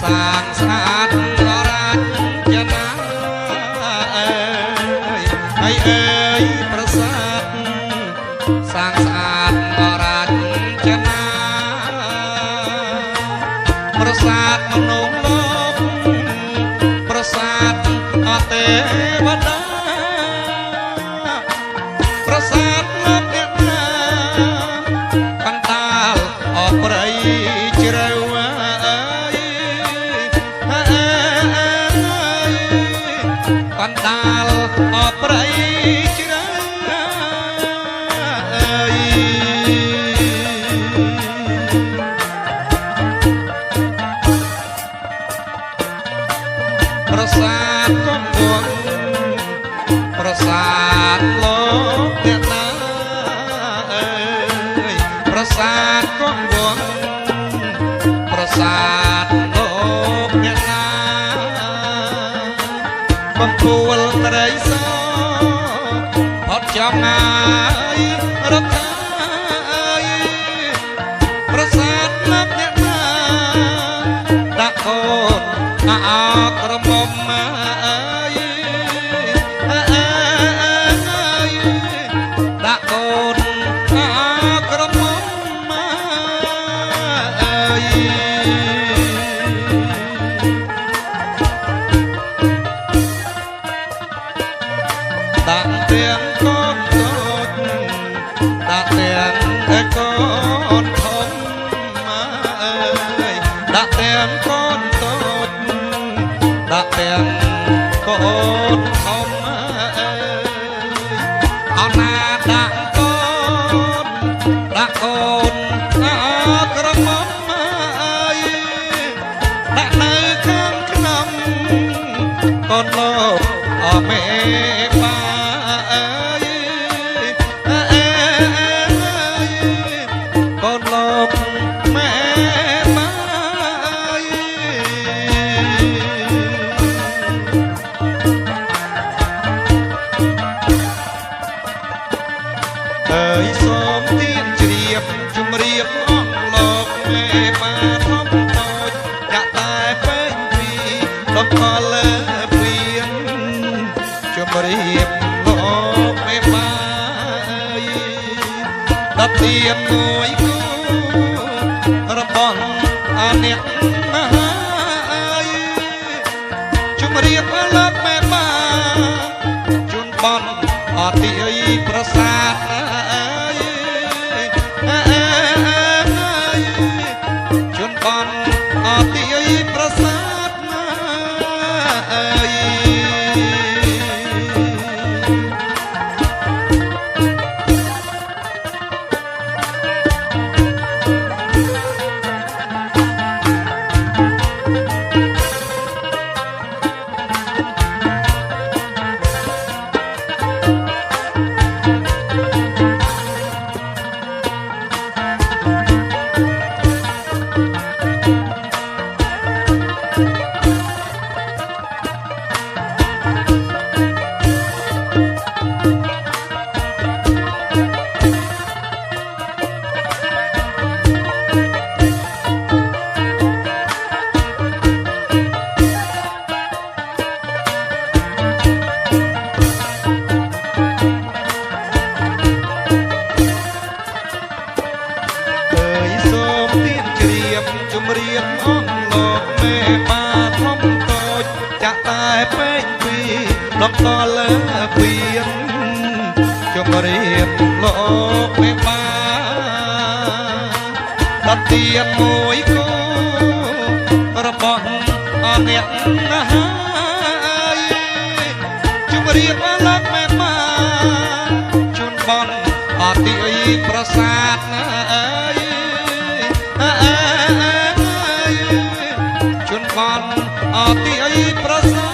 សាងស្អាតរាជណាអើយហើយអើយប្រសាទសាងស្អាតរាជណាប្រសាទមនុស្សលោកប្រសាទអទេវតាប្រសាទលោកអ្នកណាកណ្ដាលអប្រៃជ្រៅកណ្ដាលអប្រៃជ្រៅប្រសាទកងវងប្រសាទលោកអ្នកណាអើយប្រសាទកងវងប្រសាទលោកអ្នកណាបំគួលត្រីសផុតចំងាយរដ្ឋាប្រសាទលោកអ្នកណាដាក់កូនអោក្រមុំដាក់កូនអោក្រមុំដាក់ទាំងកូនតូចដាក់ទាំងកូនធំដាក់ទាំងកូនតូចដាក់ទាំងកូនធំអណាដាក់កូនក្រមុំដាក់នៅខាងក្នុងកូនលោកអមេបាកូនលោកម៉ែបាអើយសូមទៀនជ្រាបជំរាបអងលោកម៉ែបាធំតូចចាក់តែពេញពីដល់កលើពៀនជំរាបលោកម៉ែបាដល់ទៀនមួយគូរបស់អ្នកណាជំរាបលោកម៉ែបាជូនបនអតិប្រសាទជូនបនអតិប្រសាទជំរាបអងលោកម៉ែបាធំតូចចាក់តែពេញពីដល់កលើពៀនជំរាបលោកម៉ែបាដល់ទៀនមួយគូរបស់អ្នកណាជំរាបលោកម៉ែបាជូនបនអតិប្រសាទណាជូនបនអតិប្រសា